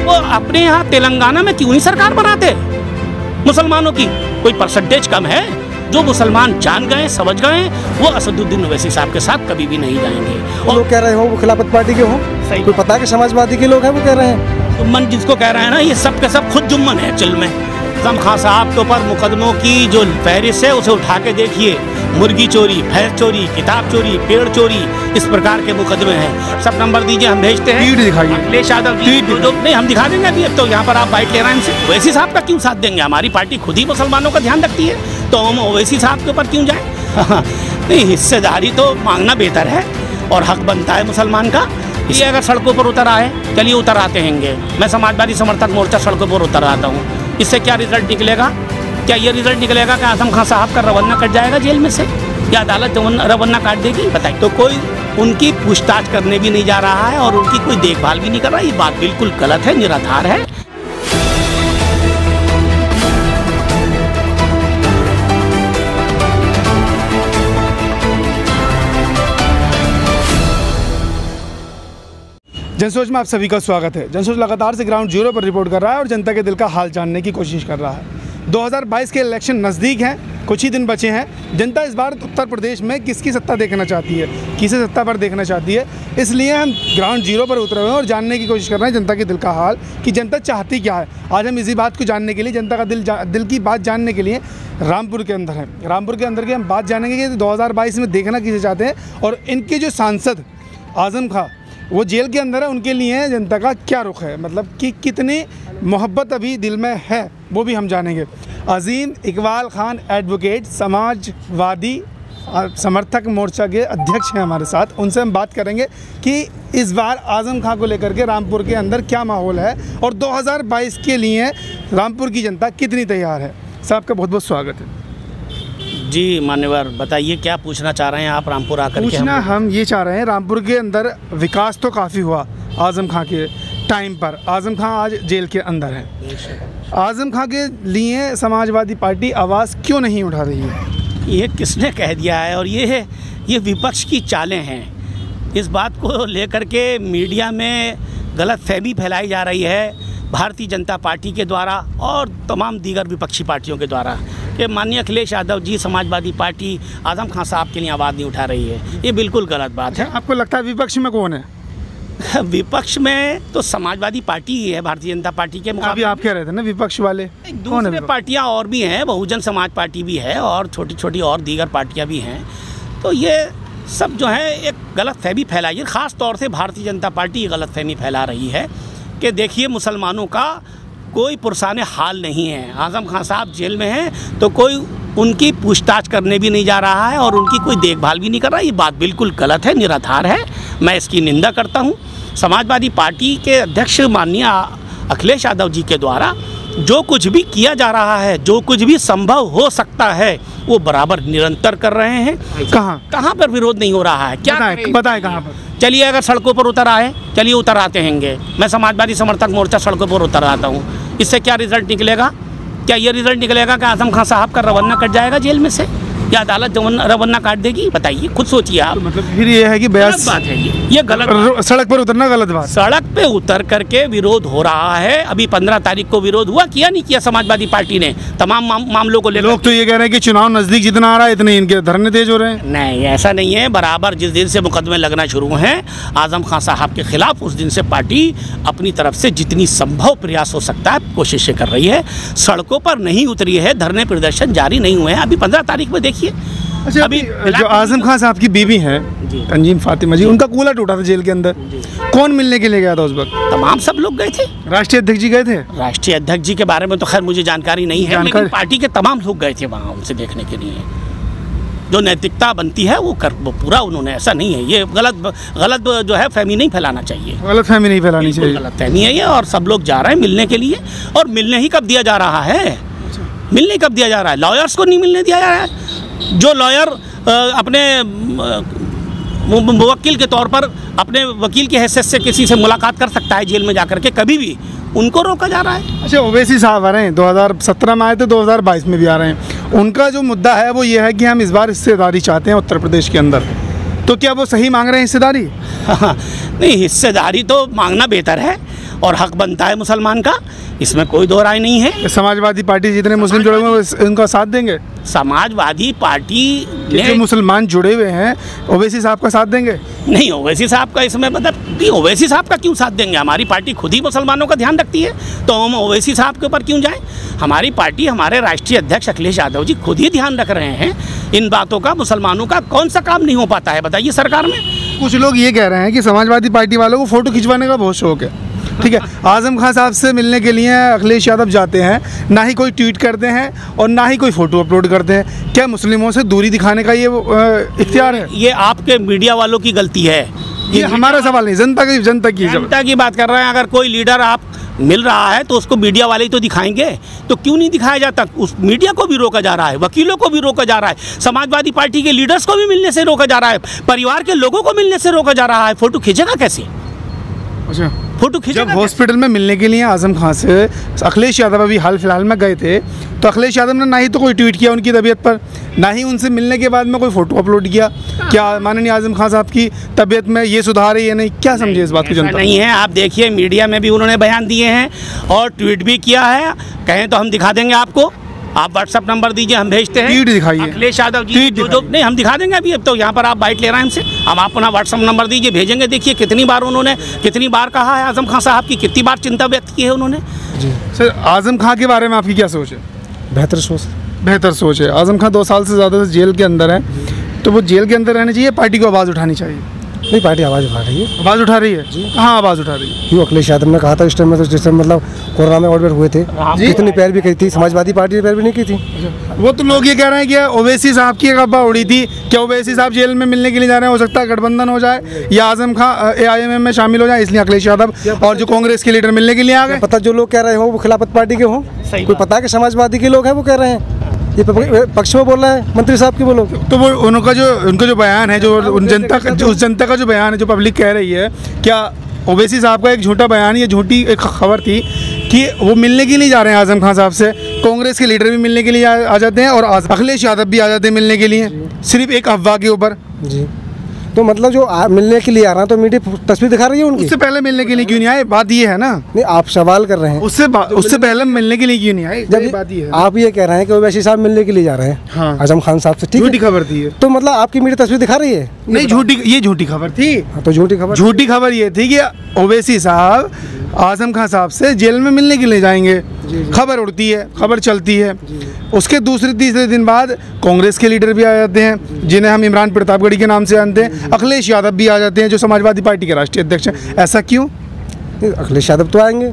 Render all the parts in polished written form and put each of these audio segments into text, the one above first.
वो अपने यहाँ तेलंगाना में क्यों नहीं सरकार बनाते? मुसलमानों की कोई परसेंटेज कम है? जो मुसलमान जान गए, समझ गए, वो असदुद्दीन ओवैसी साहब के साथ कभी भी नहीं जाएंगे। और लोग कह रहे हो वो खिलाफत पार्टी के हो, सही कोई पता है कि समाजवादी के लोग हैं वो कह रहे हैं। जुम्मन जिसको कह रहे हैं ना, ये सब के सब खुद जुम्मन है एक्चुअल में। आजम खान साहब के ऊपर मुकदमों की जो फहरिस्त है उसे उठा के देखिए। मुर्गी चोरी, भैंस चोरी, किताब चोरी, पेड़ चोरी, इस प्रकार के मुकदमे हैं। सब नंबर दीजिए, हम भेजते हैं। अखिलेश यादव जी नहीं, हम दिखा देंगे अभी। अब तो यहाँ पर आप बाइट ले रहे हैं इनसे। ओवैसी साहब का क्यों साथ देंगे? हमारी पार्टी खुद ही मुसलमानों का ध्यान रखती है, तो हम ओवैसी साहब के ऊपर क्यों जाएं? नहीं, हिस्सेदारी तो मांगना बेहतर है और हक बनता है मुसलमान का। ये अगर सड़कों पर उतर आए, चलिए उतर आते हैंगे। मैं समाजवादी समर्थक मोर्चा सड़कों पर उतर आता हूँ। इससे क्या रिजल्ट निकलेगा? क्या ये रिजल्ट निकलेगा कि आजम खान साहब का रवन्ना कट जाएगा जेल में से, या अदालत रवन्ना काट देगी? बताइए। तो कोई उनकी पूछताछ करने भी नहीं जा रहा है और उनकी कोई देखभाल भी नहीं कर रहा। ये बात बिल्कुल गलत है, निराधार है। जनसोच में आप सभी का स्वागत है। जनसोच लगातार से ग्राउंड जीरो पर रिपोर्ट कर रहा है और जनता के दिल का हाल जानने की कोशिश कर रहा है। 2022 के इलेक्शन नज़दीक हैं, कुछ ही दिन बचे हैं। जनता इस बार उत्तर प्रदेश में किसकी सत्ता देखना चाहती है, किसे सत्ता पर देखना चाहती है, इसलिए हम ग्राउंड जीरो पर उतरे हुए हैं और जानने की कोशिश कर रहे हैं जनता के दिल का हाल कि जनता चाहती क्या है। आज हम इसी बात को जानने के लिए, जनता का दिल की बात जानने के लिए रामपुर के अंदर हैं। रामपुर के अंदर की हम बात जानेंगे कि 2022 में देखना किसे चाहते हैं और इनके जो सांसद आजम खां वो जेल के अंदर है, उनके लिए जनता का क्या रुख है, मतलब कि कितनी मोहब्बत अभी दिल में है, वो भी हम जानेंगे। अजीम इकबाल खान एडवोकेट समाजवादी समर्थक मोर्चा के अध्यक्ष हैं हमारे साथ। उनसे हम बात करेंगे कि इस बार आजम खां को लेकर के रामपुर के अंदर क्या माहौल है और 2022 के लिए रामपुर की जनता कितनी तैयार है। साहब का बहुत बहुत स्वागत है। जी मान्यवर, बताइए क्या पूछना चाह रहे हैं आप रामपुर आकर? पूछना हम ये चाह रहे हैं, रामपुर के अंदर विकास तो काफ़ी हुआ आजम खां के टाइम पर। आजम खां आज जेल के अंदर है। आजम खां के लिए समाजवादी पार्टी आवाज़ क्यों नहीं उठा रही है? ये किसने कह दिया है? और ये विपक्ष की चालें हैं। इस बात को लेकर के मीडिया में गलतफहमी फैलाई जा रही है भारतीय जनता पार्टी के द्वारा और तमाम दीगर विपक्षी पार्टियों के द्वारा कि माननीय अखिलेश यादव जी समाजवादी पार्टी आजम खान साहब के लिए आवाज़ नहीं उठा रही है। ये बिल्कुल गलत बात है। आपको लगता है विपक्ष में कौन है? विपक्ष में तो समाजवादी पार्टी ही है भारतीय जनता पार्टी के मुकाबले। अभी आप कह रहे थे ना विपक्ष वाले, दूसरे पार्टियां और भी हैं, बहुजन समाज पार्टी भी है और छोटी छोटी और दीगर पार्टियां भी हैं। तो ये सब जो है एक गलतफहमी फैलाई है, ख़ास तौर से भारतीय जनता पार्टी गलतफहमी फैला रही है कि देखिए मुसलमानों का कोई पुरसाने हाल नहीं है। आजम खान साहब जेल में हैं तो कोई उनकी पूछताछ करने भी नहीं जा रहा है और उनकी कोई देखभाल भी नहीं कर रहा। ये बात बिल्कुल गलत है, निराधार है। मैं इसकी निंदा करता हूँ। समाजवादी पार्टी के अध्यक्ष माननीय अखिलेश यादव जी के द्वारा जो कुछ भी किया जा रहा है, जो कुछ भी संभव हो सकता है, वो बराबर निरंतर कर रहे हैं। कहाँ पर विरोध नहीं हो रहा है? क्या बताएं कहाँ पर? चलिए अगर सड़कों पर उतर आए, चलिए उतर आते हैंगे। मैं समाजवादी समर्थक मोर्चा सड़कों पर उतर आता हूँ। इससे क्या रिजल्ट निकलेगा? क्या ये रिजल्ट निकलेगा कि आजम खान साहब का रवन्ना कट जाएगा जेल में से, या अदालत रवन्ना काट देगी? बताइए, खुद सोचिए आप। तो मतलब फिर ये है कि गलत बात है ये गलत। सड़क पर उतरना गलत बात। सड़क पे उतर करके विरोध हो रहा है। अभी 15 तारीख को विरोध हुआ, किया नहीं किया समाजवादी पार्टी ने तमाम मामलों को लेकर? लोग तो ये कह रहे हैं कि चुनाव नजदीक जितना आ रहा है इतने इनके धरने तेज हो रहे हैं। नहीं, ऐसा नहीं है। बराबर जिस दिन से मुकदमे लगना शुरू हैं आजम खान साहब के खिलाफ, उस दिन से पार्टी अपनी तरफ से जितनी संभव प्रयास हो सकता है कोशिशें कर रही है। सड़कों पर नहीं उतरी है, धरने प्रदर्शन जारी नहीं हुए हैं। अभी 15 तारीख में देखिए। अच्छा, अभी जो आजम खान साहब की बीवी हैं तंजीम फातिमा जी, उनका कूला टूटा था जेल के अंदर। कौन मिलने के लिए गया था उस वक्त? तमाम सब लोग गए थे। राष्ट्रीय अध्यक्ष जी गए थे? राष्ट्रीय अध्यक्ष जी के बारे में तो खैर मुझे जानकारी नहीं है, लेकिन पार्टी के तमाम लोग गए थे वहाँ उनसे देखने के लिए। जो नैतिकता बनती है वो पूरा उन्होंने, ऐसा नहीं है। ये गलत जो है फहमी नहीं फैलाना चाहिए। गलत फहमी नहीं फैलानी चाहिए। गलत फहमी है ये, और सब लोग जा रहे हैं मिलने के लिए। और मिलने ही कब दिया जा रहा है? मिलने कब दिया जा रहा है? लॉयर्स को नहीं मिलने दिया जा रहा है। जो लॉयर अपने मुवक्किल के तौर पर अपने वकील की हैसियत से किसी से मुलाकात कर सकता है जेल में जाकर के, कभी भी उनको रोका जा रहा है। अच्छा, ओवैसी साहब आ रहे हैं, 2017 में आए थे, 2022 में भी आ रहे हैं। उनका जो मुद्दा है वो ये है कि हम इस बार हिस्सेदारी चाहते हैं उत्तर प्रदेश के अंदर। तो क्या वो सही मांग रहे हैं हिस्सेदारी? नहीं, हिस्सेदारी तो मांगना बेहतर है और हक बनता है मुसलमान का, इसमें कोई दो राय नहीं है। समाजवादी पार्टी जितने मुस्लिम जुड़े हुए हैं उनका साथ देंगे? समाजवादी पार्टी जो मुसलमान जुड़े हुए हैं ओवैसी साहब का साथ देंगे? नहीं, ओवैसी साहब का इसमें मतलब ओवैसी साहब का क्यों साथ देंगे? हमारी पार्टी खुद ही मुसलमानों का ध्यान रखती है, तो हम ओवैसी साहब के ऊपर क्यों जाएं? हमारी पार्टी, हमारे राष्ट्रीय अध्यक्ष अखिलेश यादव जी खुद ही ध्यान रख रहे हैं इन बातों का। मुसलमानों का कौन सा काम नहीं हो पाता है बताइए सरकार में? कुछ लोग ये कह रहे हैं कि समाजवादी पार्टी वालों को फोटो खिंचवाने का बहुत शौक है, ठीक है। आजम खान साहब से मिलने के लिए अखिलेश यादव जाते हैं, ना ही कोई ट्वीट करते हैं और ना ही कोई फोटो अपलोड करते हैं। क्या मुस्लिमों से दूरी दिखाने का ये इख्तियार है? ये आपके मीडिया वालों की गलती है। ये हमारा सवाल नहीं, जनता की बात कर रहे हैं। अगर कोई लीडर आप मिल रहा है तो उसको मीडिया वाले ही तो दिखाएंगे, तो क्यों नहीं दिखाया जाता? उस मीडिया को भी रोका जा रहा है, वकीलों को भी रोका जा रहा है, समाजवादी पार्टी के लीडर्स को भी मिलने से रोका जा रहा है, परिवार के लोगों को मिलने से रोका जा रहा है। फोटो खींचेगा कैसे? अच्छा, फोटो खींचेगा जब हॉस्पिटल में मिलने के लिए आजम खान से अखिलेश यादव अभी हाल फिलहाल में गए थे, तो अखिलेश यादव ने ना ही तो कोई ट्वीट किया उनकी तबीयत पर, ना ही उनसे मिलने के बाद में कोई फोटो अपलोड किया। क्या माननीय आजम खान साहब की तबीयत में ये सुधार है या नहीं? क्या समझे इस बात की जनता? नहीं है, आप देखिए मीडिया में भी उन्होंने बयान दिए हैं और ट्वीट भी किया है। कहें तो हम दिखा देंगे आपको, आप व्हाट्सएप नंबर दीजिए, हम भेजते हैं। ट्वीट दिखाइए अखिलेश यादव जी जो नहीं, हम दिखा देंगे अभी। अब तो यहाँ पर आप बाइट ले रहे हैं हमसे, हम आप अपना व्हाट्सएप नंबर दीजिए, भेजेंगे। देखिए कितनी बार उन्होंने कितनी बार कहा है आजम खान साहब की, कितनी बार चिंता व्यक्त की है उन्होंने। जी सर, आजम खान के बारे में आपकी क्या सोच है? बेहतर सोच है। आजम खान 2 साल से ज़्यादा से जेल के अंदर है, तो वो जेल के अंदर रहने चाहिए, पार्टी को आवाज़ उठानी चाहिए? नहीं, पार्टी आवाज़ उठा रही है। आवाज़ उठा रही है जी? कहाँ आवाज़ उठा रही है? क्यों अखिलेश यादव ने कहा था इस टाइम में, तो जिस टाइम मतलब कोरोना में ऑर्डर हुए थे, कितनी पैरवी की थी, समाजवादी पार्टी ने पैरवी नहीं की थी। वो तो लोग ये कह रहे हैं कि ओवैसी साहब की एक अफवाह उड़ी थी, क्या ओवैसी साहब जेल में मिलने के लिए जा रहे हैं, हो सकता है गठबंधन हो जाए या आजम खान AIMM में शामिल हो जाए, इसलिए अखिलेश यादव और जो कांग्रेस के लीडर मिलने के लिए आ गए। पता जो लोग कह रहे हो वो खिलाफत पार्टी के हों, कोई पता है कि समाजवादी के लोग हैं वो कह रहे हैं, ये पक्ष में बोल रहा है मंत्री साहब के वो लोग। तो वो उनका जो बयान है, जो उस जनता का जो बयान है, जो पब्लिक कह रही है, क्या ओवैसी साहब का एक झूठा बयान, ये झूठी एक खबर थी कि वो मिलने के लिए जा रहे हैं आजम खान साहब से, कांग्रेस के लीडर भी मिलने के लिए आ जाते हैं और अखिलेश यादव भी आ जाते हैं मिलने के लिए, सिर्फ एक अफवाह के ऊपर? जी, तो मतलब जो मिलने के लिए आ रहा है तो मीडिया तस्वीर दिखा रही है उनकी। उससे पहले मिलने के लिए क्यों नहीं आए? बात ये है ना। नहीं, आप सवाल कर रहे हैं उससे पहले मिलने के लिए क्यों नहीं आए? जब बात ये है, आप ये कह रहे हैं कि ओवैसी साहब मिलने के लिए जा रहे हैं हाँ। आजम खान साहब से, ठीक है, झूठी खबर थी ये। तो मतलब आपकी मीडिया तस्वीर दिखा रही है? नहीं, ये झूठी खबर थी। हाँ, तो झूठी खबर ये थी कि ओवैसी साहब आजम खान साहब से जेल में मिलने के लिए जाएंगे। खबर उड़ती है, खबर चलती है, उसके दूसरे तीसरे दिन बाद कांग्रेस के लीडर भी आ जाते हैं, जिन्हें हम इमरान प्रतापगढ़ी के नाम से जानते हैं, अखिलेश यादव भी आ जाते हैं जो समाजवादी पार्टी के राष्ट्रीय अध्यक्ष हैं। ऐसा क्यों? अखिलेश यादव तो आएंगे,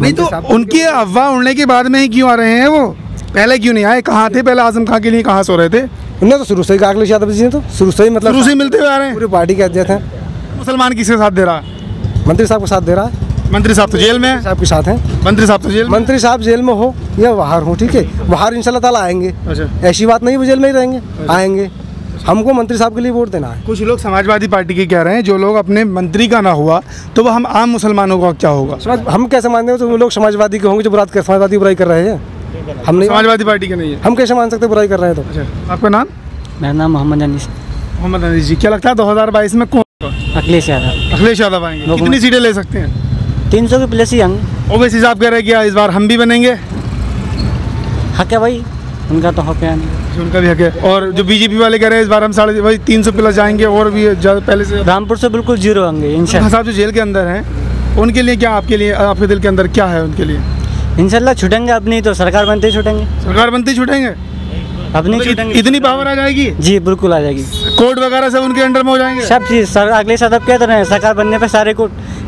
नहीं तो उनकी अफवाह उड़ने के बाद में ही क्यों आ रहे हैं? वो पहले क्यों नहीं आए? कहाँ थे पहले? आजम खान के लिए कहाँ सो रहे थे? उन्होंने तो शुरू से ही कहा, अखिलेश यादव जी ने तो शुरू से ही मतलब शुरू से मिलते हुए आ रहे हैं, पूरी पार्टी के अध्यक्ष हैं। मुसलमान किसके साथ दे रहा है? मंत्री साहब को साथ दे रहा है। मंत्री साहब तो जेल में है। साहब के साथ हैं। मंत्री साहब तो जेल में। मंत्री साहब जेल में हो या बाहर हो, ठीक है, बाहर इंशाल्लाह ताला आएंगे। अच्छा, ऐसी बात नहीं वो जेल में ही रहेंगे, आएंगे। हमको मंत्री साहब के लिए वोट देना है। कुछ लोग समाजवादी पार्टी के कह रहे हैं, जो लोग अपने मंत्री का ना हुआ तो वो हम आम मुसलमानों का क्या होगा? हम कैसे मानते हैं? तो वो लोग समाजवादी के होंगे जो समाजवादी बुराई कर रहे हैं। हम नहीं, समाजवादी पार्टी के नहीं है। हम कैसे मान सकते बुराई कर रहे हैं? तो अच्छा, आपका नाम? मेरा नाम मोहम्मद अनीस। मोहम्मद अनीस जी, क्या लगता है 2022 में कौन? अखिलेश यादव। अखिलेश यादव आएंगे। कितनी सीटें ले सकते हैं? 300 के प्लस ही आएंगे। ओवैसी साहब कह रहे हैं कि इस बार हम भी बनेंगे। हक है भाई, उनका तो हक है, उनका भी हक है। और जो बीजेपी वाले कह रहे हैं इस बार हम 350 प्लस जाएंगे और भी ज़्यादा पहले से। रामपुर से बिल्कुल जीरो आएंगे इंशाल्लाह। साहब जो जेल के अंदर हैं उनके लिए क्या, आपके लिए, आपके दिल के अंदर क्या है उनके लिए? इंशाल्लाह छूटेंगे, अपनी तो सरकार बनते ही छूटेंगे। सरकार बनते ही छूटेंगे? अपनी छूटेंगे। इतनी पावर आ जाएगी? जी बिल्कुल आ जाएगी। कोर्ट वगैरह सब उनके अंडर में हो जाएंगे? सब चीज़ अखिलेश यादव कहते रहे सरकार बनने पे सारे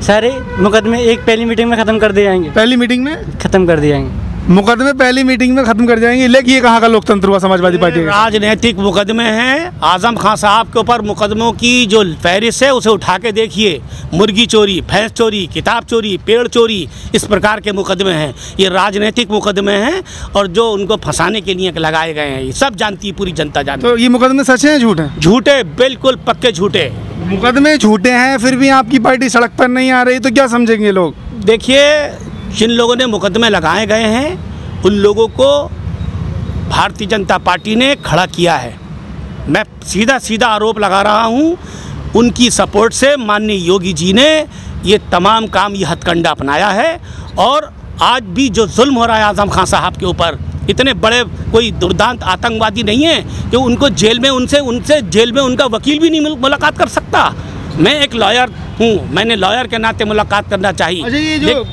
सारे मुकदमे एक पहली मीटिंग में खत्म कर दिए जाएंगे। पहली मीटिंग में खत्म कर दिए जाएंगे मुकदमे? पहली मीटिंग में खत्म कर जाएंगे? लेकिन ये कहाँ का लोकतंत्र हुआ समाजवादी पार्टी? राजनीतिक मुकदमे हैं। आजम खान साहब के ऊपर मुकदमों की जो फहरिस्त है उसे उठा के देखिए। मुर्गी चोरी, भैंस चोरी, किताब चोरी, पेड़ चोरी, इस प्रकार के मुकदमे हैं। ये राजनीतिक मुकदमे हैं और जो उनको फंसाने के लिए लगाए गए हैं, ये सब जानती है पूरी जनता जानती। तो ये मुकदमे सच हैं झूठ हैं? झूठे, बिल्कुल पक्के झूठे मुकदमे झूठे हैं, फिर भी आपकी पार्टी सड़क पर नहीं आ रही, तो क्या समझेंगे लोग? देखिए, जिन लोगों ने मुकदमे लगाए गए हैं उन लोगों को भारतीय जनता पार्टी ने खड़ा किया है। मैं सीधा सीधा आरोप लगा रहा हूं, उनकी सपोर्ट से माननीय योगी जी ने ये तमाम काम ये हथकंडा अपनाया है। और आज भी जो जुल्म हो रहा है आज़म खान साहब के ऊपर, इतने बड़े कोई दुर्दांत आतंकवादी नहीं है कि उनको जेल में उनसे जेल में उनका वकील भी नहीं मुलाकात कर सकता। मैं एक लॉयर हूँ, मैंने लॉयर के नाते मुलाकात करना चाहिए। अच्छा, ये जो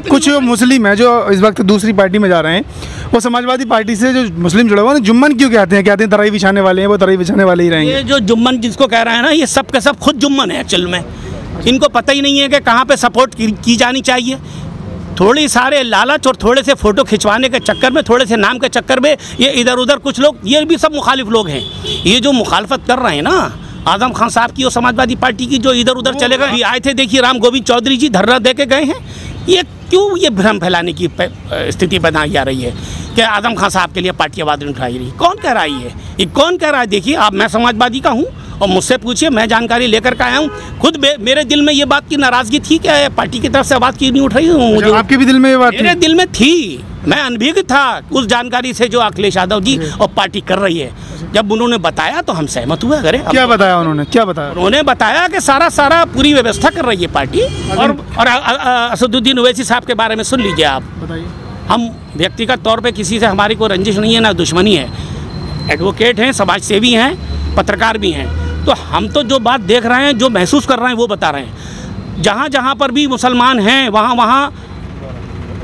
कुछ मुस्लिम है जो इस वक्त दूसरी पार्टी में जा रहे हैं, वो समाजवादी पार्टी से जो मुस्लिम जुड़े हुए हैं, जुम्मन क्यों कहते हैं तराई बिछाने वाले हैं, वो तराई बिछाने वाले ही रहेंगे। ये जो जुम्मन जिसको कह रहे हैं ना, ये सब के सब खुद जुम्मन है एक्चुअल में। इनको पता ही नहीं है कि कहाँ पे सपोर्ट की जानी चाहिए। थोड़ी सारे लालच और थोड़े से फ़ोटो खिंचवाने के चक्कर में, थोड़े से नाम के चक्कर में ये इधर उधर कुछ लोग, ये भी सब मुखालिफ लोग हैं। ये जो मुखालफत कर रहे हैं ना आज़म खान साहब की और समाजवादी पार्टी की, जो इधर उधर चले गए, आए थे, देखिए राम गोविंद चौधरी जी धरना दे के गए हैं। ये क्यों ये भ्रम फैलाने की स्थिति बनाई जा रही है कि आज़म खान साहब के लिए पार्टी आवाज़ नहीं उठाई रही? कौन कह रहा है ये कौन कह रहा है? देखिए आप, मैं समाजवादी का हूँ और मुझसे पूछिए, मैं जानकारी लेकर के आया हूँ। खुद मेरे दिल में ये बात की नाराज़गी थी कि पार्टी की तरफ से आवाज़ क्यों नहीं उठ रही हूँ। आपके भी दिल में ये बात मेरे दिल में थी, मैं अनभिज्ञ था उस जानकारी से जो अखिलेश यादव जी और पार्टी कर रही है। जब उन्होंने बताया तो हम सहमत हुए। अरे क्या बताया उन्होंने? उन्होंने बताया कि सारा पूरी व्यवस्था कर रही है पार्टी। और असदुद्दीन ओवैसी साहब के बारे में सुन लीजिए आप। बताइए। हम व्यक्तिगत तौर पे किसी से हमारी कोई रंजिश नहीं है, ना दुश्मनी है। एडवोकेट हैं, समाज सेवी हैं, पत्रकार भी हैं। तो हम तो जो बात देख रहे हैं, जो महसूस कर रहे हैं, वो बता रहे हैं। जहाँ जहाँ पर भी मुसलमान हैं, वहाँ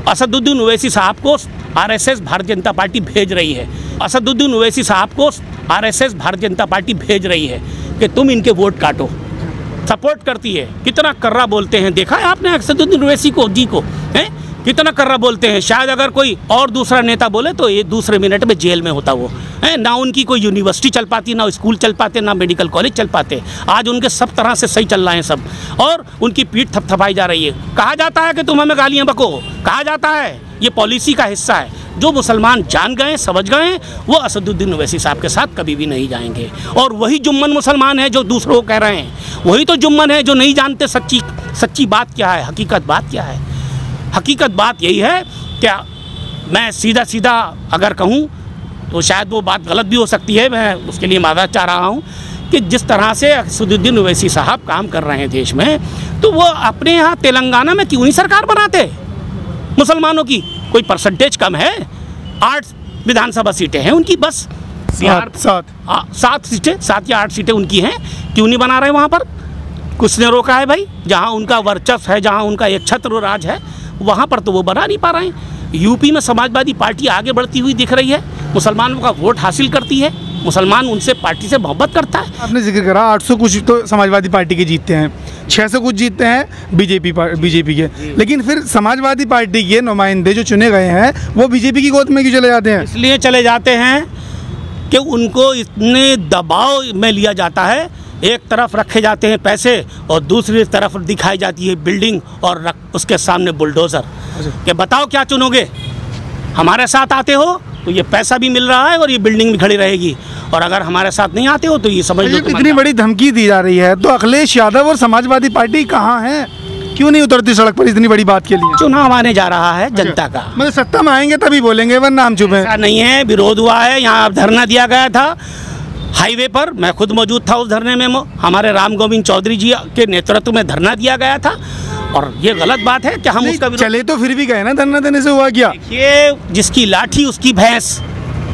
असदुद्दीन ओवैसी साहब को आरएसएस भारतीय जनता पार्टी भेज रही है। असदुद्दीन ओवैसी साहब को आरएसएस भारतीय जनता पार्टी भेज रही है कि तुम इनके वोट काटो। सपोर्ट करती है। कितना कर्रा बोलते हैं, देखा है आपने असदुद्दीन ओवैसी जी को, हैं? कितना कर्रा बोलते हैं। शायद अगर कोई और दूसरा नेता बोले तो ये दूसरे मिनट में जेल में होता वो है। ना उनकी कोई यूनिवर्सिटी चल पाती, ना स्कूल चल पाते, ना मेडिकल कॉलेज चल पाते। आज उनके सब तरह से सही चल रहे हैं सब, और उनकी पीठ थपथपाई जा रही है। कहा जाता है कि तुम हमें गालियाँ बको, कहा जाता है, ये पॉलिसी का हिस्सा है। जो मुसलमान जान गए, समझ गए, वो असदुद्दीन ओवैसी साहब के साथ कभी भी नहीं जाएंगे। और वही जुम्मन मुसलमान है जो दूसरों को कह रहे हैं, वही तो जुम्मन है जो नहीं जानते सच्ची बात क्या है, हकीकत बात क्या है। हकीकत बात यही है, क्या मैं सीधा अगर कहूँ तो शायद वो बात गलत भी हो सकती है, मैं उसके लिए माफ़ी चाह रहा हूँ कि जिस तरह से असदुद्दीन ओवैसी साहब काम कर रहे हैं देश में, तो वो अपने यहाँ तेलंगाना में क्यों नहीं सरकार बनाते? मुसलमानों की कोई परसेंटेज कम है, 8 विधानसभा सीटें हैं उनकी, बस बिहार 7 सीटें, 7 या 8 सीटें उनकी हैं, क्यों नहीं बना रहे वहाँ पर? कुछ ने रोका है भाई? जहाँ उनका वर्चस्व है, जहाँ उनका एक छत्र राज है, वहाँ पर तो वो बना नहीं पा रहे हैं। यूपी में समाजवादी पार्टी आगे बढ़ती हुई दिख रही है, मुसलमानों का वोट हासिल करती है, मुसलमान उनसे पार्टी से मोहब्बत करता है। आपने जिक्र करा 800 कुछ तो समाजवादी पार्टी के जीतते हैं, 600 कुछ जीतते हैं बीजेपी के, लेकिन फिर समाजवादी पार्टी के नुमाइंदे जो चुने गए हैं वो बीजेपी की गोद में क्यों चले जाते हैं? इसलिए चले जाते हैं कि उनको इतने दबाव में लिया जाता है। एक तरफ रखे जाते हैं पैसे और दूसरी तरफ दिखाई जाती है बिल्डिंग और उसके सामने बुलडोज़र कि बताओ क्या चुनोगे, हमारे साथ आते हो तो ये पैसा भी मिल रहा है और ये बिल्डिंग भी खड़ी रहेगी, और अगर हमारे साथ नहीं आते हो तो ये समझ लो इतनी बड़ी धमकी दी जा रही है। तो अखिलेश यादव और समाजवादी पार्टी कहाँ है, क्यों नहीं उतरती सड़क पर इतनी बड़ी बात के लिए? चुनाव आने जा रहा है जनता का, मतलब सत्ता में आएंगे तभी बोलेंगे, वरना हम चुप हैं। ऐसा नहीं है, विरोध हुआ है, यहाँ धरना दिया गया था हाईवे पर, मैं खुद मौजूद था उस धरने में। हमारे राम गोविंद चौधरी जी के नेतृत्व में धरना दिया गया था, और ये गलत बात है कि हम उसका चले तो फिर भी गए ना, धरना देने से हुआ क्या? ये जिसकी लाठी उसकी भैंस।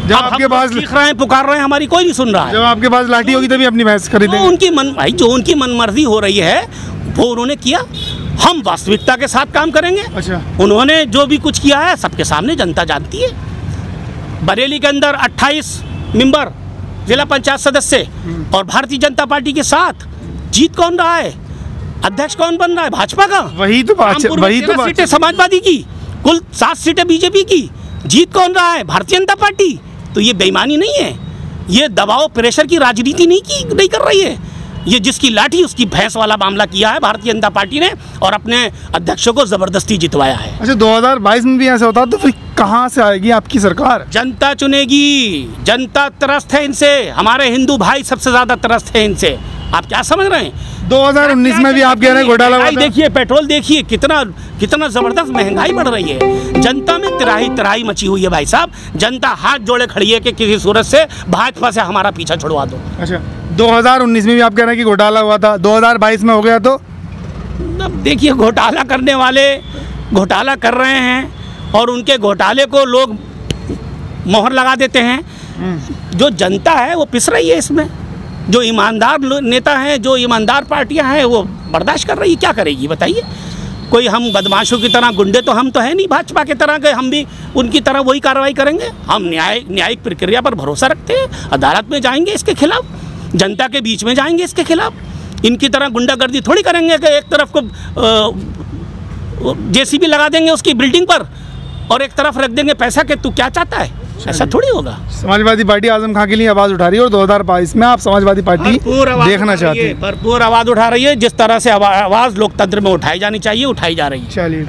जब आपके पास लिख रहे हैं, पुकार रहे हैं, हमारी कोई नहीं सुन रहा है। जब आपके पास लाठी होगी तभी अपनी भैंस खरीदेंगे। उनकी मन भाई, जो उनकी मनमर्जी हो रही है वो उन्होंने किया, हम वास्तविकता के साथ काम करेंगे। अच्छा, उन्होंने जो भी कुछ किया है सबके सामने जनता जानती है। बरेली के अंदर 28 मेंबर जिला पंचायत सदस्य और भारतीय जनता पार्टी के साथ जीत कौन रहा है? अध्यक्ष कौन बन रहा है? भाजपा का। वही तो बात, सीटें समाजवादी की, कुल 7 सीटें बीजेपी की, जीत कौन रहा है? भारतीय जनता पार्टी। तो ये बेईमानी नहीं है, ये दबाव प्रेशर की राजनीति नहीं कर रही है। ये जिसकी लाठी उसकी भैंस वाला मामला किया है भारतीय जनता पार्टी ने, और अपने अध्यक्षों को जबरदस्ती जितवाया है। अच्छा, 2022 में भी ऐसा होता तो फिर कहाँ से आएगी आपकी सरकार? जनता चुनेगी, जनता त्रस्त है इनसे, हमारे हिंदू भाई सबसे ज्यादा त्रस्त है इनसे। आप क्या समझ रहे हैं? 2019 में भी आप कह रहे हैं घोटाला हुआ था। देखिए, पेट्रोल देखिए, कितना जबरदस्त महंगाई बढ़ रही है। जनता में तराही मची हुई है भाई साहब। जनता हाथ जोड़े खड़ी है कि किसी सूरत से भाजपा से हमारा पीछा छुड़वा दो। अच्छा, 2019 में भी आप कह रहे हैं कि घोटाला हुआ था, 2022 में हो गया तो अब देखिए, घोटाला करने वाले घोटाला कर रहे हैं और उनके घोटाले को लोग मोहर लगा देते हैं। जो जनता है वो पिस रही है इसमें। जो ईमानदार नेता हैं, जो ईमानदार पार्टियां हैं, वो बर्दाश्त कर रही है। क्या करेगी बताइए? कोई हम बदमाशों की तरह, गुंडे तो हम तो है नहीं भाजपा की तरह के, हम भी उनकी तरह वही कार्रवाई करेंगे। हम न्यायिक प्रक्रिया पर भरोसा रखते हैं। अदालत में जाएंगे इसके खिलाफ, जनता के बीच में जाएंगे इसके खिलाफ। इनकी तरह गुंडागर्दी थोड़ी करेंगे कि एक तरफ को जेसीबी लगा देंगे उसकी बिल्डिंग पर और एक तरफ रख देंगे पैसा कि तू क्या चाहता है। ऐसा थोड़ी होगा। समाजवादी पार्टी आजम खान के लिए आवाज़ उठा रही है और 2022 में आप समाजवादी पार्टी देखना चाहते हैं। भरपूर आवाज़ उठा रही है। जिस तरह से आवाज़ लोकतंत्र में उठाई जानी चाहिए, उठाई जा रही है। चलिए,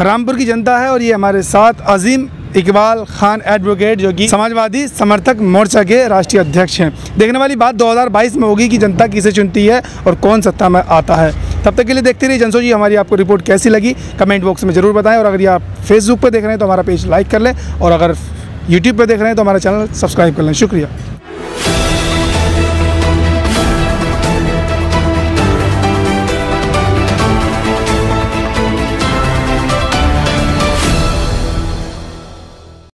रामपुर की जनता है और ये हमारे साथ अजीम इकबाल खान एडवोकेट, जो कि समाजवादी समर्थक मोर्चा के राष्ट्रीय अध्यक्ष हैं। देखने वाली बात 2022 में होगी कि जनता किसे चुनती है और कौन सत्ता में आता है। तब तक के लिए देखते रहिए जनसो जी। हमारी आपको रिपोर्ट कैसी लगी कमेंट बॉक्स में ज़रूर बताएं। और अगर ये आप फेसबुक पर देख रहे हैं तो हमारा पेज लाइक कर लें और अगर यूट्यूब पर देख रहे हैं तो हमारा चैनल सब्सक्राइब कर लें। शुक्रिया।